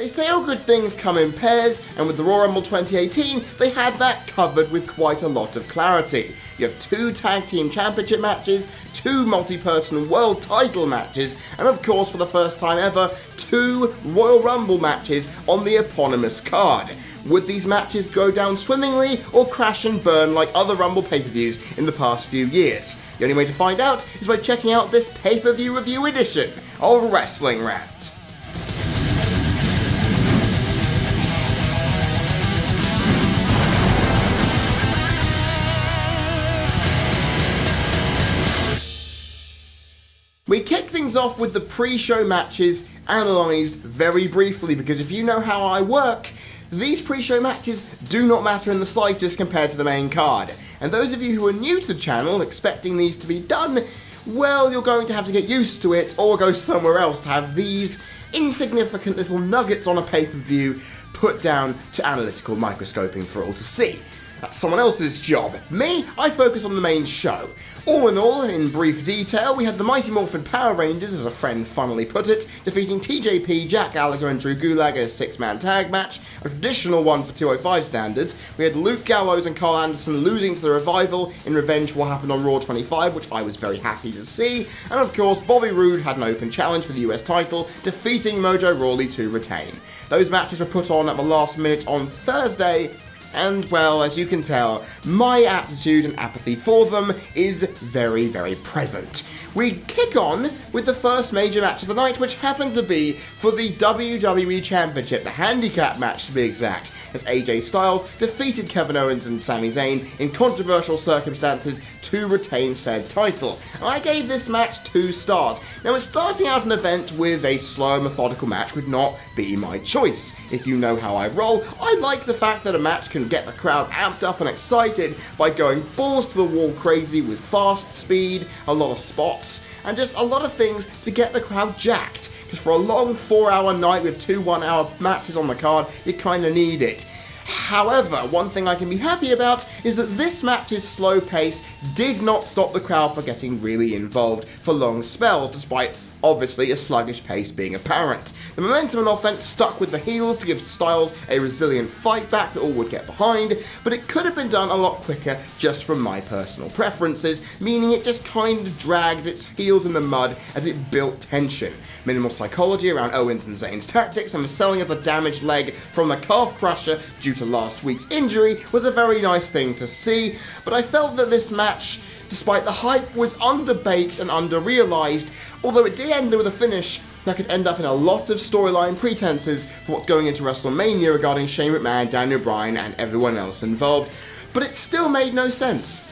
they say all good things come in pairs, and with the Royal Rumble 2018, they had that covered with quite a lot of clarity. You have 2 Tag Team Championship matches, 2 multi-person World Title matches, and of course, for the first time ever, 2 Royal Rumble matches on the eponymous card. Would these matches go down swimmingly or crash and burn like other Rumble pay-per-views in the past few years? The only way to find out is by checking out this pay-per-view review edition of Wrestling Rant. We kick things off with the pre-show matches analysed very briefly, because if you know how I work, these pre-show matches do not matter in the slightest compared to the main card. And those of you who are new to the channel expecting these to be done, well, you're going to have to get used to it or go somewhere else to have these insignificant little nuggets on a pay-per-view put down to analytical microscoping for all to see. That's someone else's job. Me, I focus on the main show. All in all, in brief detail, we had the Mighty Morphin Power Rangers, as a friend funnily put it, defeating TJP, Jack Gallagher and Drew Gulak in a 6-man tag match, a traditional one for 205 standards. We had Luke Gallows and Carl Anderson losing to the Revival in revenge for what happened on Raw 25, which I was very happy to see. And of course, Bobby Roode had an open challenge for the US title, defeating Mojo Rawley to retain. Those matches were put on at the last minute on Thursday, and, well, as you can tell, my aptitude and apathy for them is very, very present. We kick on with the first major match of the night, which happened to be for the WWE Championship, the handicap match to be exact, as AJ Styles defeated Kevin Owens and Sami Zayn in controversial circumstances to retain said title. And I gave this match 2 stars. Now, it's starting out an event with a slow, methodical match would not be my choice. If you know how I roll, I like the fact that a match can get the crowd amped up and excited by going balls to the wall crazy with fast speed, a lot of spots, and just a lot of things to get the crowd jacked. Because for a long 4-hour night with 2 1-hour matches on the card, you kind of need it. However, one thing I can be happy about is that this match's slow pace did not stop the crowd from getting really involved for long spells, despite obviously a sluggish pace being apparent. The momentum and offense stuck with the heels to give Styles a resilient fight back that all would get behind, but it could have been done a lot quicker just from my personal preferences, meaning it just kind of dragged its heels in the mud as it built tension. Minimal psychology around Owens and Zayn's tactics and the selling of the damaged leg from the calf crusher due to last week's injury was a very nice thing to see, but I felt that this match, despite the hype, was underbaked and under-realised, although it did end with a finish that could end up in a lot of storyline pretenses for what's going into WrestleMania regarding Shane McMahon, Daniel Bryan, and everyone else involved, but it still made no sense.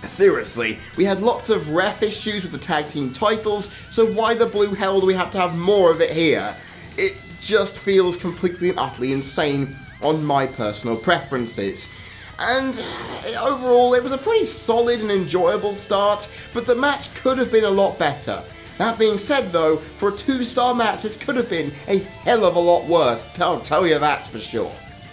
Seriously, we had lots of ref issues with the tag team titles, so why the blue hell do we have to have more of it here? It just feels completely and utterly insane on my personal preferences. And overall, it was a pretty solid and enjoyable start, but the match could have been a lot better. That being said though, for a 2-star match, this could have been a hell of a lot worse, I'll tell you that for sure.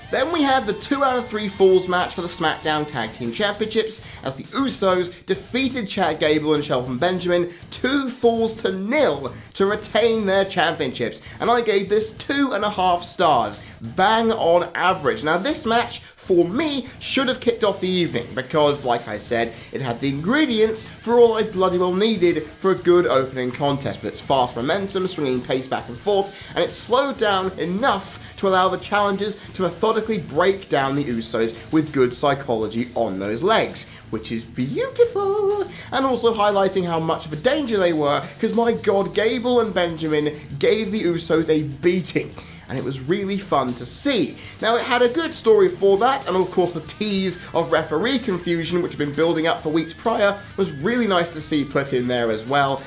Then we had the 2 out of 3 falls match for the SmackDown Tag Team Championships, as the Usos defeated Chad Gable and Shelton Benjamin 2 falls to 0 to retain their championships, and I gave this 2.5 stars, bang on average. Now this match, for me, should have kicked off the evening, because, like I said, it had the ingredients for all I bloody well needed for a good opening contest, with its fast momentum, swinging pace back and forth, and it slowed down enough to allow the challengers to methodically break down the Usos with good psychology on those legs, which is beautiful, and also highlighting how much of a danger they were, because my god, Gable and Benjamin gave the Usos a beating, and it was really fun to see. Now, it had a good story for that, and of course the tease of referee confusion, which had been building up for weeks prior, was really nice to see put in there as well.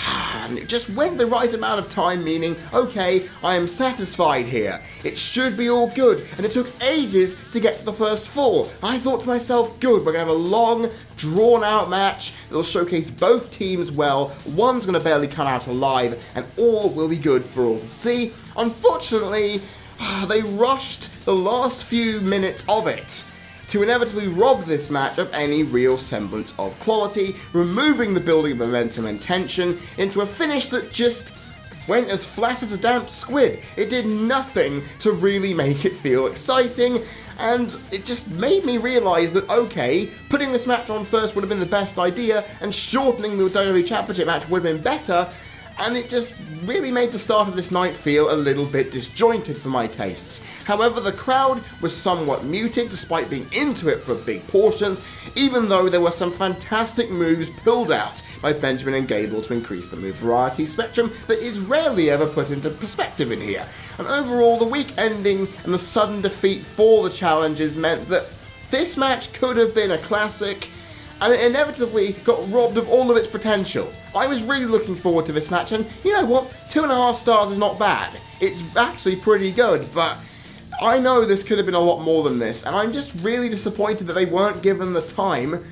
And it just went the right amount of time, meaning, okay, I am satisfied here. It should be all good, and it took ages to get to the first fall. I thought to myself, good, we're going to have a long, drawn-out match that'll showcase both teams well, one's going to barely come out alive, and all will be good for all to see. Unfortunately, they rushed the last few minutes of it to inevitably rob this match of any real semblance of quality, removing the building of momentum and tension into a finish that just went as flat as a damp squid. It did nothing to really make it feel exciting, and it just made me realise that, okay, putting this match on first would have been the best idea, and shortening the WWE Championship match would have been better, and it just really made the start of this night feel a little bit disjointed for my tastes. However, the crowd was somewhat muted despite being into it for big portions, even though there were some fantastic moves pulled out by Benjamin and Gable to increase the move variety spectrum that is rarely ever put into perspective in here. And overall, the week ending and the sudden defeat for the challengers meant that this match could have been a classic, and it inevitably got robbed of all of its potential. I was really looking forward to this match, and you know what? 2.5 stars is not bad. It's actually pretty good, but I know this could have been a lot more than this, and I'm just really disappointed that they weren't given the time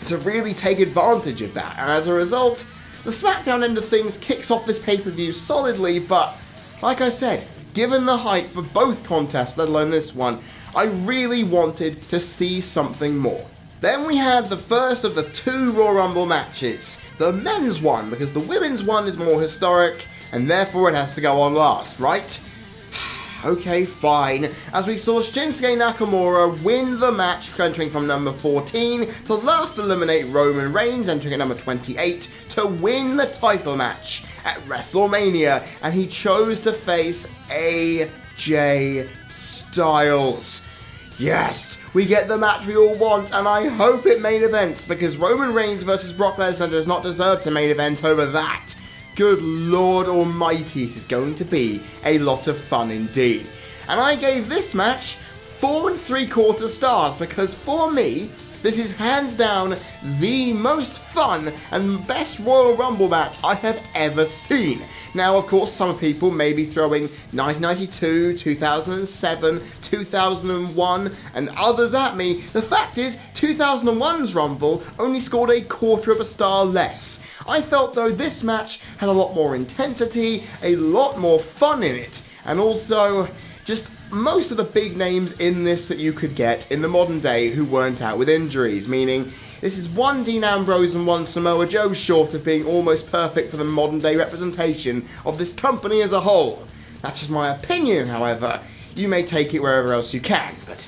to really take advantage of that. And as a result, the SmackDown end of things kicks off this pay-per-view solidly, but like I said, given the hype for both contests, let alone this one, I really wanted to see something more. Then we had the first of the 2 Royal Rumble matches. The men's one, because the women's one is more historic, and therefore it has to go on last, right? Okay, fine. As we saw Shinsuke Nakamura win the match, entering from number 14, to last eliminate Roman Reigns, entering at number 28, to win the title match at WrestleMania, and he chose to face AJ Styles. Yes, we get the match we all want, and I hope it main events, because Roman Reigns versus Brock Lesnar does not deserve to main event over that. Good Lord Almighty, it is going to be a lot of fun indeed. And I gave this match 4 3/4 stars, because for me, this is hands down the most fun and best Royal Rumble match I have ever seen. Now, of course, some people may be throwing 1992, 2007, 2001, and others at me. The fact is, 2001's Rumble only scored 1/4 star less. I felt, though, this match had a lot more intensity, a lot more fun in it, and also just most of the big names in this that you could get in the modern day who weren't out with injuries, meaning this is one Dean Ambrose and one Samoa Joe short of being almost perfect for the modern day representation of this company as a whole. That's just my opinion, however. You may take it wherever else you can, but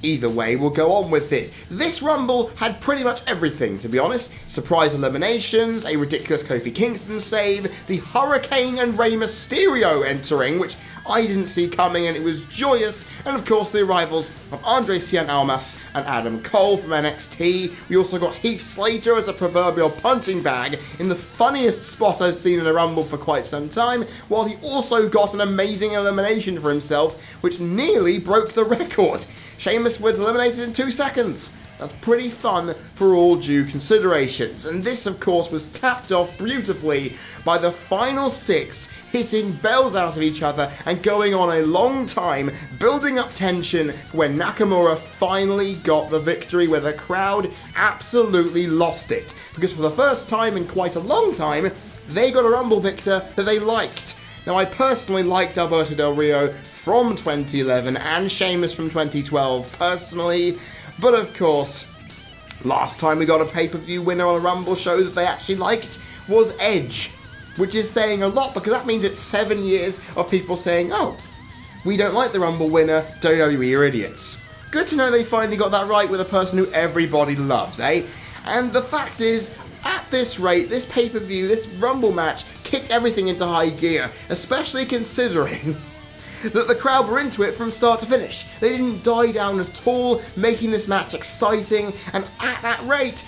either way, we'll go on with this. This Rumble had pretty much everything, to be honest. Surprise eliminations, a ridiculous Kofi Kingston save, the Hurricane and Rey Mysterio entering, which I didn't see coming, and it was joyous, and of course the arrivals of Andre Cien Almas and Adam Cole from NXT. We also got Heath Slater as a proverbial punching bag in the funniest spot I've seen in a Rumble for quite some time, while he also got an amazing elimination for himself, which nearly broke the record. Sheamus was eliminated in 2 seconds. That's pretty fun for all due considerations. And this, of course, was capped off beautifully by the final 6 hitting bells out of each other and going on a long time, building up tension when Nakamura finally got the victory, where the crowd absolutely lost it. Because for the first time in quite a long time, they got a Rumble victor that they liked. Now, I personally liked Alberto Del Rio from 2011 and Sheamus from 2012 personally, but of course, last time we got a pay-per-view winner on a Rumble show that they actually liked was Edge, which is saying a lot, because that means it's 7 years of people saying, oh, we don't like the Rumble winner, WWE are idiots. Good to know they finally got that right with a person who everybody loves, eh? And the fact is, at this rate, this pay-per-view, this Rumble match, kicked everything into high gear, especially considering that the crowd were into it from start to finish. They didn't die down at all, making this match exciting, and at that rate,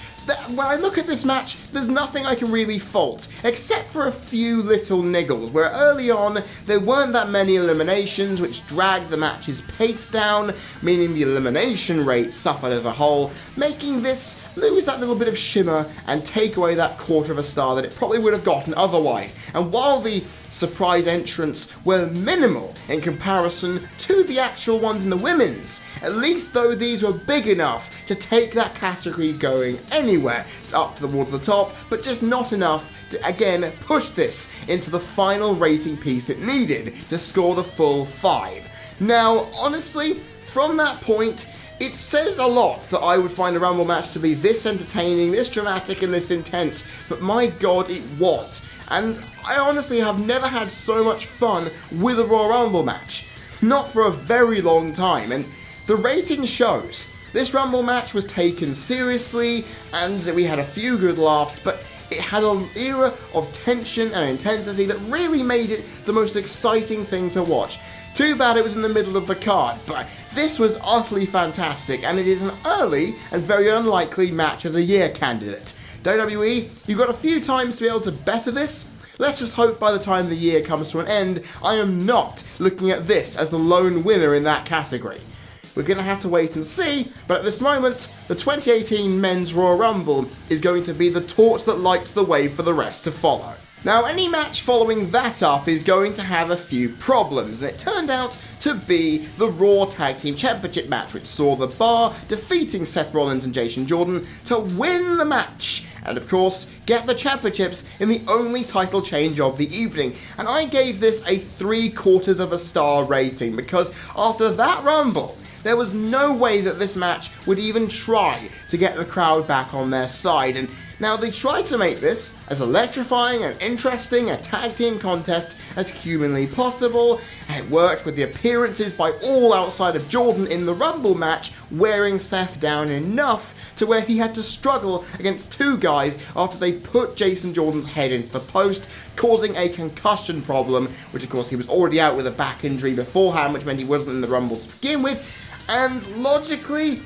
when I look at this match, there's nothing I can really fault, except for a few little niggles, where early on, there weren't that many eliminations, which dragged the match's pace down, meaning the elimination rate suffered as a whole, making this lose that little bit of shimmer and take away that 1/4 star that it probably would have gotten otherwise. And while the surprise entrants were minimal in comparison to the actual ones in the women's, at least though these were big enough to take that category going anywhere up towards the top, but just not enough to again push this into the final rating piece it needed to score the full 5. Now, honestly, from that point, It says a lot that I would find a Rumble match to be this entertaining, this dramatic, and this intense, but my god, it was. And I honestly have never had so much fun with a Royal Rumble match. Not for a very long time, and the rating shows. This Rumble match was taken seriously, and we had a few good laughs, but it had an era of tension and intensity that really made it the most exciting thing to watch. Too bad it was in the middle of the card, but this was utterly fantastic, and it is an early and very unlikely match of the year candidate. WWE, you've got a few times to be able to better this. Let's just hope by the time the year comes to an end, I am not looking at this as the lone winner in that category. We're going to have to wait and see, but at this moment, the 2018 Men's Royal Rumble is going to be the torch that lights the way for the rest to follow. Now, any match following that up is going to have a few problems, and it turned out to be the Raw Tag Team Championship match, which saw The Bar defeating Seth Rollins and Jason Jordan to win the match, and of course, get the championships in the only title change of the evening. And I gave this a 3/4 of a star rating, because after that Rumble, there was no way that this match would even try to get the crowd back on their side. And now they tried to make this as electrifying and interesting a tag team contest as humanly possible, and it worked with the appearances by all outside of Jordan in the Rumble match, wearing Seth down enough to where he had to struggle against two guys after they put Jason Jordan's head into the post, causing a concussion problem, which of course he was already out with a back injury beforehand, which meant he wasn't in the Rumble to begin with. And logically,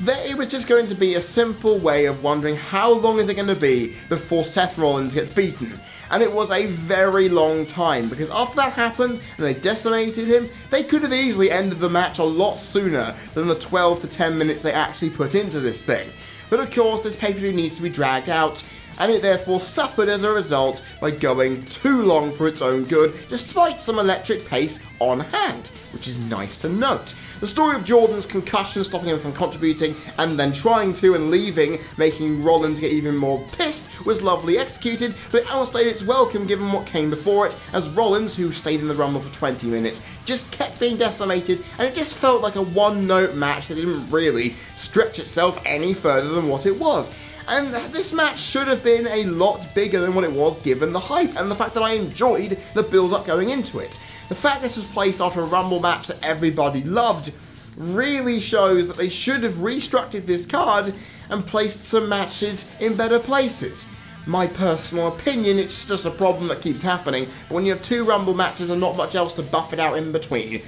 it was just going to be a simple way of wondering how long is it going to be before Seth Rollins gets beaten. And it was a very long time, because after that happened and they decimated him, they could have easily ended the match a lot sooner than the 12 to 10 minutes they actually put into this thing. But of course, this pay-per-view needs to be dragged out, and it therefore suffered as a result by going too long for its own good, despite some electric pace on hand, which is nice to note. The story of Jordan's concussion stopping him from contributing and then trying to and leaving, making Rollins get even more pissed, was lovely executed, but it outstayed its welcome given what came before it, as Rollins, who stayed in the Rumble for 20 minutes, just kept being decimated, and it just felt like a one-note match that didn't really stretch itself any further than what it was. And this match should have been a lot bigger than what it was given the hype and the fact that I enjoyed the build-up going into it. The fact this was placed after a Rumble match that everybody loved really shows that they should have restructured this card and placed some matches in better places. My personal opinion, it's just a problem that keeps happening, but when you have two Rumble matches and not much else to buff it out in between,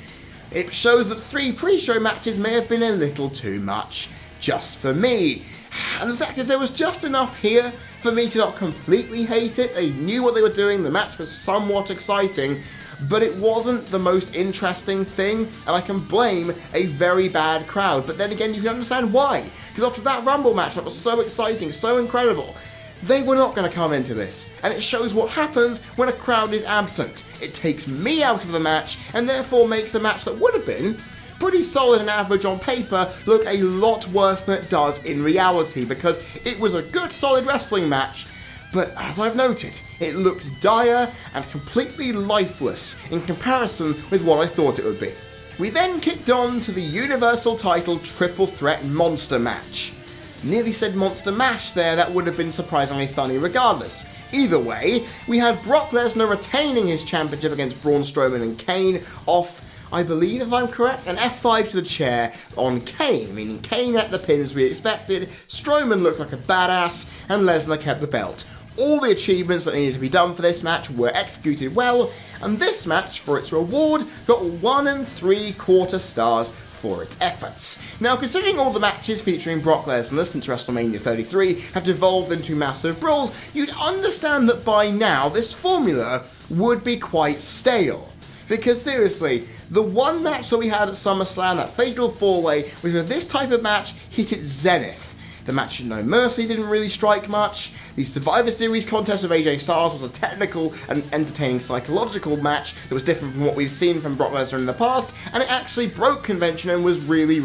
it shows that 3 pre-show matches may have been a little too much, just for me. And the fact is, there was just enough here for me to not completely hate it. They knew what they were doing, the match was somewhat exciting, but it wasn't the most interesting thing, and I can blame a very bad crowd. But then again, you can understand why, because after that Rumble match that was so exciting, so incredible, they were not going to come into this, and it shows what happens when a crowd is absent. It takes me out of the match, and therefore makes a match that would have been pretty solid and average on paper look a lot worse than it does in reality, because it was a good solid wrestling match, but as I've noted, it looked dire and completely lifeless in comparison with what I thought it would be. We then kicked on to the Universal title Triple Threat Monster match. Nearly said Monster Mash there, that would have been surprisingly funny regardless. Either way, we had Brock Lesnar retaining his championship against Braun Strowman and Kane off, I believe, if I'm correct, an F5 to the chair on Kane, meaning Kane at the pin as we expected, Strowman looked like a badass, and Lesnar kept the belt. All the achievements that needed to be done for this match were executed well, and this match, for its reward, got 1 3/4 stars for its efforts. Now, considering all the matches featuring Brock Lesnar since WrestleMania 33 have devolved into massive brawls, you'd understand that by now this formula would be quite stale. Because seriously, the one match that we had at SummerSlam, that Fatal 4-Way, was where this type of match hit its zenith. The match at No Mercy didn't really strike much. The Survivor Series contest with AJ Styles was a technical and entertaining psychological match that was different from what we've seen from Brock Lesnar in the past, and it actually broke convention and was really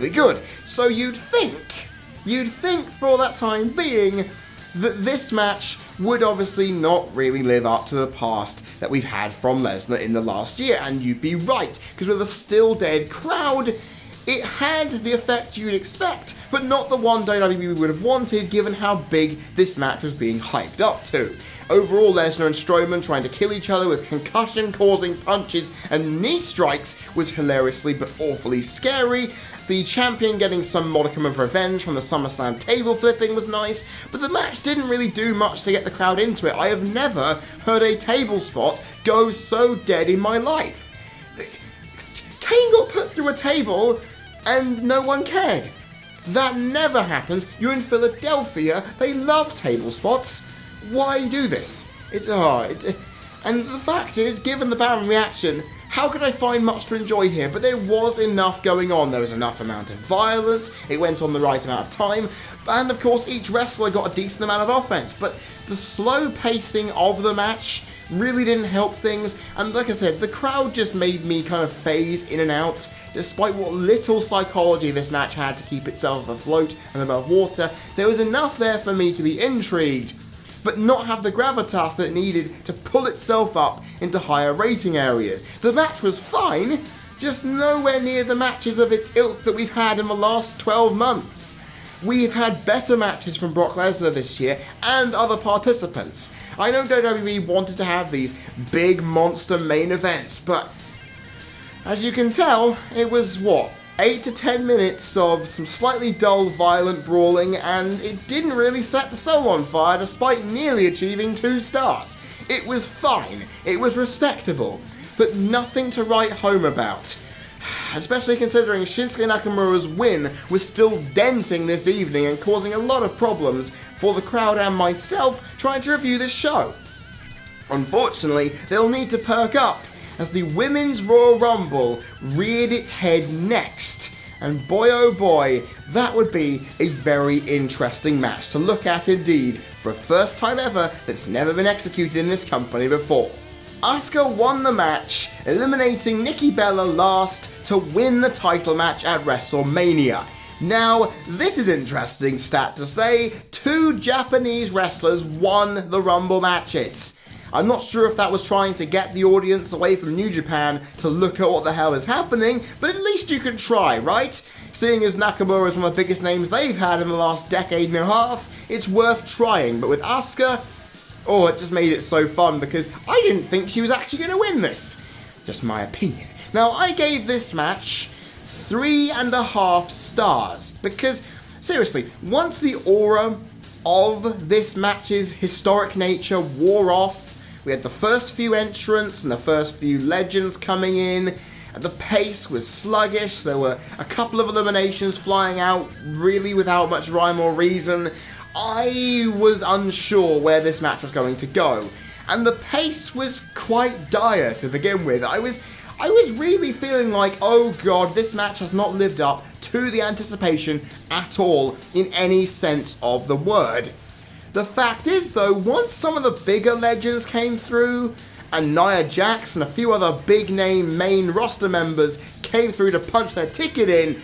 good. So you'd think for all that time being that this match would obviously not really live up to the past that we've had from Lesnar in the last year, and you'd be right, because with a still dead crowd, It had the effect you'd expect, but not the one WWE would have wanted given how big this match was being hyped up to. Overall, Lesnar and Strowman trying to kill each other with concussion-causing punches and knee strikes was hilariously but awfully scary. The champion getting some modicum of revenge from the SummerSlam table flipping was nice, but the match didn't really do much to get the crowd into it. I have never heard a table spot go so dead in my life. Kane got put through a table and no one cared. That never happens. You're in Philadelphia. They love table spots. Why do this? And the fact is, given the barren reaction, how could I find much to enjoy here? But there was enough going on. There was enough amount of violence. It went on the right amount of time. And of course, each wrestler got a decent amount of offense. But the slow pacing of the match really didn't help things. And like I said, the crowd just made me kind of phase in and out. Despite what little psychology this match had to keep itself afloat and above water, there was enough there for me to be intrigued, but not have the gravitas that it needed to pull itself up into higher rating areas. The match was fine, just nowhere near the matches of its ilk that we've had in the last 12 months. We've had better matches from Brock Lesnar this year and other participants. I know WWE wanted to have these big monster main events, but as you can tell, it was 8 to 10 minutes of some slightly dull, violent brawling, and it didn't really set the soul on fire despite nearly achieving 2 stars. It was fine, it was respectable, but nothing to write home about. Especially considering Shinsuke Nakamura's win was still denting this evening and causing a lot of problems for the crowd and myself trying to review this show. Unfortunately, they'll need to perk up as the Women's Royal Rumble reared its head next. And boy oh boy, that would be a very interesting match to look at indeed, for a first time ever that's never been executed in this company before. Asuka won the match, eliminating Nikki Bella last to win the title match at WrestleMania. Now, this is interesting stat to say, 2 Japanese wrestlers won the Rumble matches. I'm not sure if that was trying to get the audience away from New Japan to look at what the hell is happening, but at least you can try, right? Seeing as Nakamura is one of the biggest names they've had in the last decade and a half, it's worth trying. But with Asuka, it just made it so fun because I didn't think she was actually going to win this. Just my opinion. Now, I gave this match 3.5 stars because, seriously, once the aura of this match's historic nature wore off, we had the first few entrants and the first few legends coming in, and the pace was sluggish. There were a couple of eliminations flying out really without much rhyme or reason. I was unsure where this match was going to go, and the pace was quite dire to begin with. I was really feeling like, oh god, this match has not lived up to the anticipation at all in any sense of the word. The fact is, though, once some of the bigger legends came through, and Nia Jax and a few other big-name main roster members came through to punch their ticket in,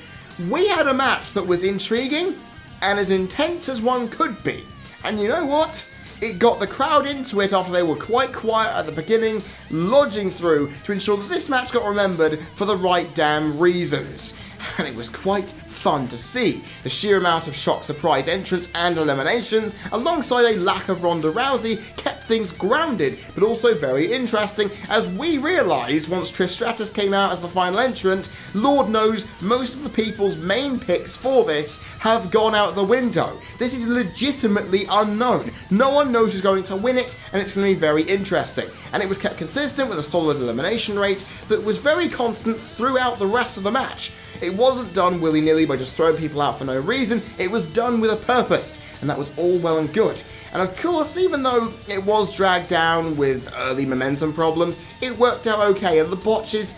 we had a match that was intriguing and as intense as one could be. And you know what? It got the crowd into it after they were quite quiet at the beginning, lodging through to ensure that this match got remembered for the right damn reasons. And it was quite fun to see. The sheer amount of shock, surprise entrants and eliminations, alongside a lack of Ronda Rousey, kept things grounded, but also very interesting, as we realised once Trish Stratus came out as the final entrant, Lord knows most of the people's main picks for this have gone out the window. This is legitimately unknown. No one knows who's going to win it, and it's going to be very interesting. And it was kept consistent with a solid elimination rate that was very constant throughout the rest of the match. It wasn't done willy-nilly by just throwing people out for no reason, it was done with a purpose, and that was all well and good. And of course, even though it was dragged down with early momentum problems, it worked out okay, and the botches,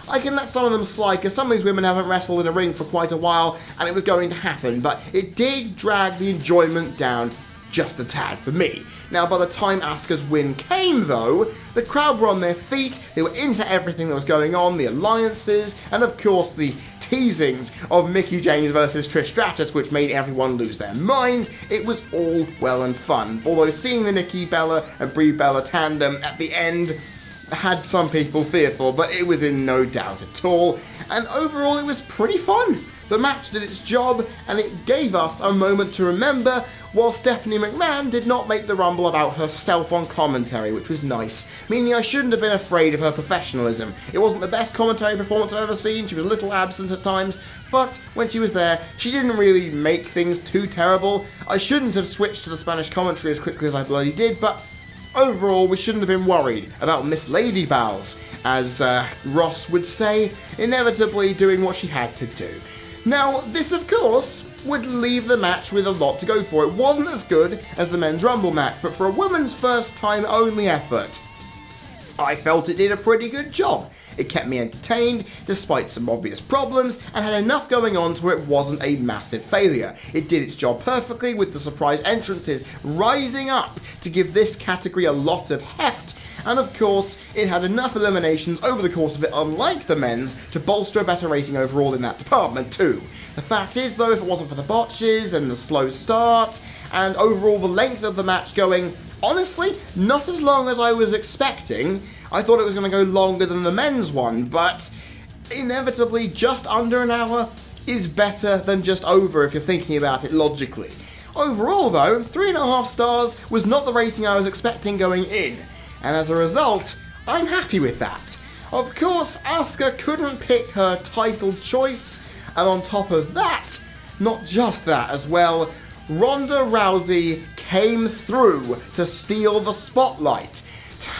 I can let some of them slide, because some of these women haven't wrestled in a ring for quite a while, and it was going to happen, but it did drag the enjoyment down just a tad for me. Now, by the time Asuka's win came, though, the crowd were on their feet, they were into everything that was going on, the alliances, and of course the teasings of Mickie James versus Trish Stratus, which made everyone lose their minds. It was all well and fun, although seeing the Nikki Bella and Brie Bella tandem at the end had some people fearful, but it was in no doubt at all, and overall it was pretty fun. The match did its job, and it gave us a moment to remember, while Stephanie McMahon did not make the Rumble about herself on commentary, which was nice, meaning I shouldn't have been afraid of her professionalism. It wasn't the best commentary performance I've ever seen, she was a little absent at times, but when she was there, she didn't really make things too terrible. I shouldn't have switched to the Spanish commentary as quickly as I bloody did, but overall, we shouldn't have been worried about Miss Lady Bowles, as Ross would say, inevitably doing what she had to do. Now, this of course would leave the match with a lot to go for. It wasn't as good as the Men's Rumble match, but for a woman's first time only effort, I felt it did a pretty good job. It kept me entertained, despite some obvious problems, and had enough going on to where it wasn't a massive failure. It did its job perfectly, with the surprise entrances rising up to give this category a lot of heft, and of course, it had enough eliminations over the course of it, unlike the men's, to bolster a better rating overall in that department too. The fact is though, if it wasn't for the botches and the slow start, and overall the length of the match going, honestly, not as long as I was expecting. I thought it was going to go longer than the men's one, but inevitably just under an hour is better than just over if you're thinking about it logically. Overall though, 3.5 stars was not the rating I was expecting going in, and as a result, I'm happy with that. Of course, Asuka couldn't pick her title choice, and on top of that, not just that as well, Ronda Rousey came through to steal the spotlight,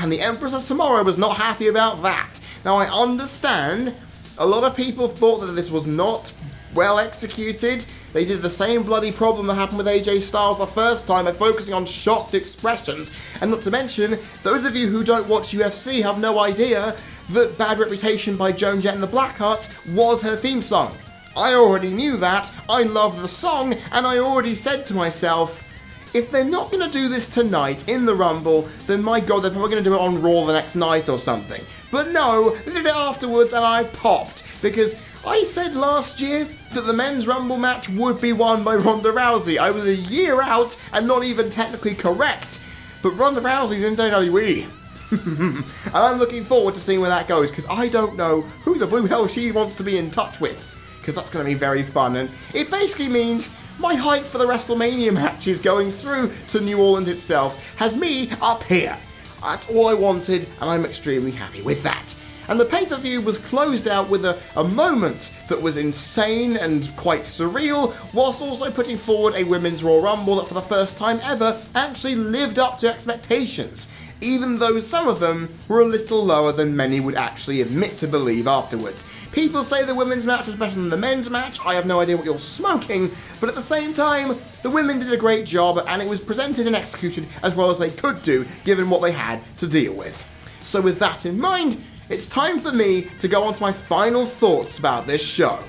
and the Empress of Tomorrow was not happy about that. Now I understand, a lot of people thought that this was not well executed. They did the same bloody problem that happened with AJ Styles the first time by focusing on shocked expressions, and not to mention, those of you who don't watch UFC have no idea that Bad Reputation by Joan Jett and the Blackhearts was her theme song. I already knew that, I love the song, and I already said to myself, if they're not going to do this tonight in the Rumble, then my god, they're probably going to do it on Raw the next night or something. But no, they did it afterwards and I popped, because I said last year that the Men's Rumble match would be won by Ronda Rousey. I was a year out and not even technically correct, but Ronda Rousey's in WWE. And I'm looking forward to seeing where that goes, because I don't know who the blue hell she wants to be in touch with, because that's going to be very fun, and it basically means my hype for the WrestleMania matches going through to New Orleans itself has me up here. That's all I wanted, and I'm extremely happy with that. And the pay-per-view was closed out with a moment that was insane and quite surreal, whilst also putting forward a Women's Royal Rumble that for the first time ever actually lived up to expectations, even though some of them were a little lower than many would actually admit to believe afterwards. People say the women's match was better than the men's match. I have no idea what you're smoking, but at the same time, the women did a great job, and it was presented and executed as well as they could do, given what they had to deal with. So with that in mind, it's time for me to go on to my final thoughts about this show.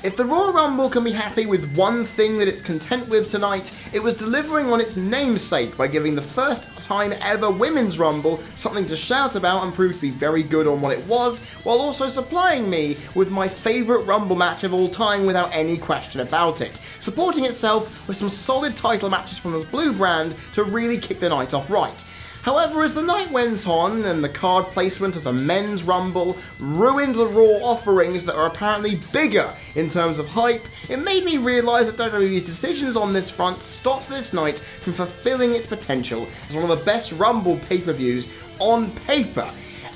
If the Royal Rumble can be happy with one thing that it's content with tonight, it was delivering on its namesake by giving the first time ever Women's Rumble something to shout about and prove to be very good on what it was, while also supplying me with my favourite Rumble match of all time without any question about it, supporting itself with some solid title matches from this blue brand to really kick the night off right. However, as the night went on and the card placement of the Men's Rumble ruined the Raw offerings that are apparently bigger in terms of hype, it made me realise that WWE's decisions on this front stopped this night from fulfilling its potential as one of the best Rumble pay-per-views on paper.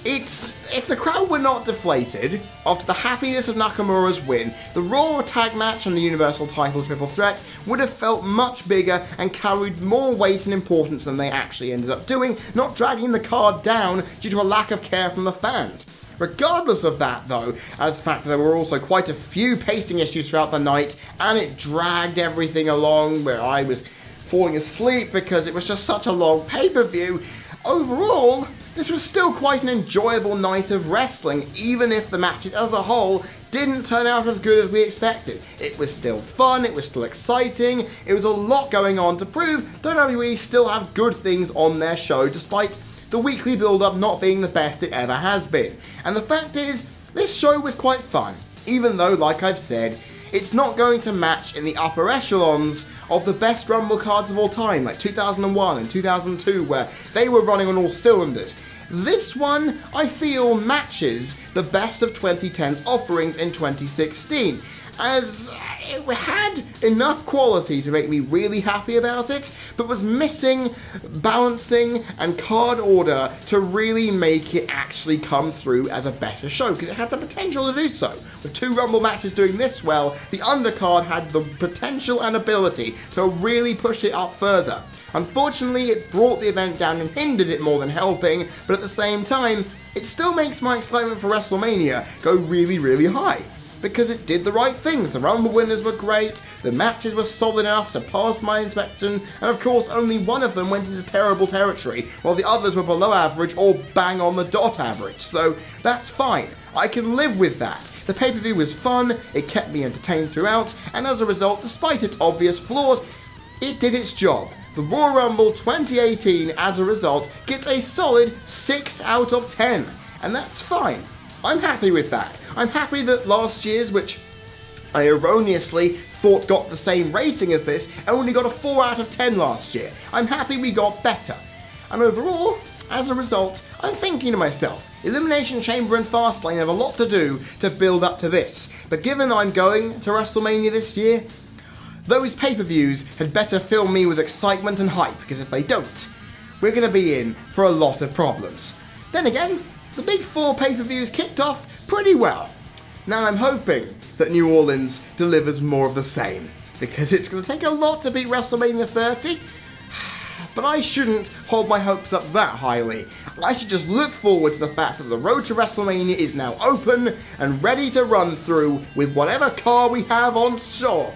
If the crowd were not deflated after the happiness of Nakamura's win, the Raw tag match and the Universal title triple threat would have felt much bigger and carried more weight and importance than they actually ended up doing, not dragging the card down due to a lack of care from the fans. Regardless of that though, as the fact that there were also quite a few pacing issues throughout the night, and it dragged everything along where I was falling asleep because it was just such a long pay-per-view, overall, this was still quite an enjoyable night of wrestling, even if the matches as a whole didn't turn out as good as we expected. It was still fun, it was still exciting, it was a lot going on to prove WWE still have good things on their show despite the weekly build-up not being the best it ever has been. And the fact is, this show was quite fun, even though, like I've said, it's not going to match in the upper echelons of the best Rumble cards of all time, like 2001 and 2002, where they were running on all cylinders. This one, I feel, matches the best of 2010's offerings in 2016, as it had enough quality to make me really happy about it, but was missing balancing and card order to really make it actually come through as a better show, because it had the potential to do so. With 2 Rumble matches doing this well, the undercard had the potential and ability to really push it up further. Unfortunately, it brought the event down and hindered it more than helping, but at the same time, it still makes my excitement for WrestleMania go really, really high. Because it did the right things. The Rumble winners were great, the matches were solid enough to pass my inspection, and of course only one of them went into terrible territory, while the others were below average or bang on the dot average, so that's fine. I can live with that. The pay-per-view was fun, it kept me entertained throughout, and as a result, despite its obvious flaws, it did its job. The Royal Rumble 2018, as a result, gets a solid 6 out of 10, and that's fine. I'm happy with that. I'm happy that last year's, which I erroneously thought got the same rating as this, only got a 4 out of 10 last year. I'm happy we got better. And overall, as a result, I'm thinking to myself, Elimination Chamber and Fastlane have a lot to do to build up to this, but given I'm going to WrestleMania this year, those pay-per-views had better fill me with excitement and hype, because if they don't, we're going to be in for a lot of problems. Then again, the Big Four pay-per-views kicked off pretty well. Now I'm hoping that New Orleans delivers more of the same, because it's going to take a lot to beat WrestleMania 30, but I shouldn't hold my hopes up that highly. I should just look forward to the fact that the road to WrestleMania is now open and ready to run through with whatever car we have on shore.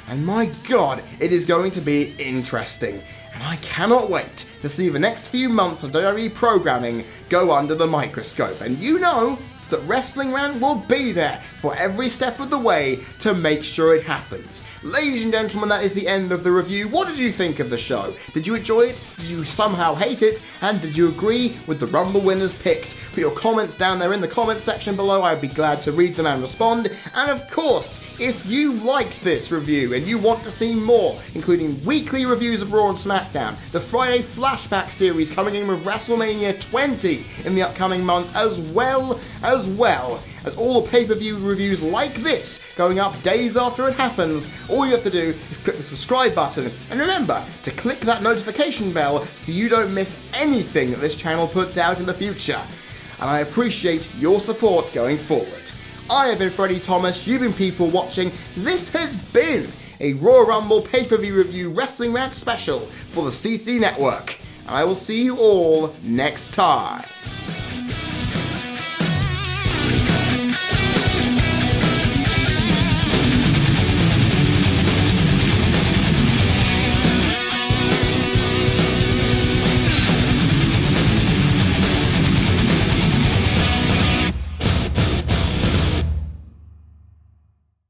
And my god, it is going to be interesting. And I cannot wait to see the next few months of WWE programming go under the microscope. And you know that Wrestling Rant will be there for every step of the way to make sure it happens. Ladies and gentlemen, that is the end of the review. What did you think of the show? Did you enjoy it? Did you somehow hate it? And did you agree with the Rumble winners picked? Put your comments down there in the comments section below. I'd be glad to read them and respond. And of course, if you liked this review and you want to see more, including weekly reviews of Raw and SmackDown, the Friday flashback series coming in with WrestleMania 20 in the upcoming month, as well as all the pay-per-view reviews like this going up days after it happens, all you have to do is click the subscribe button, and remember to click that notification bell so you don't miss anything that this channel puts out in the future. And I appreciate your support going forward. I have been Freddie Thomas, you've been people watching. This has been a Royal Rumble pay-per-view review Wrestling Rant special for the CC Network. And I will see you all next time.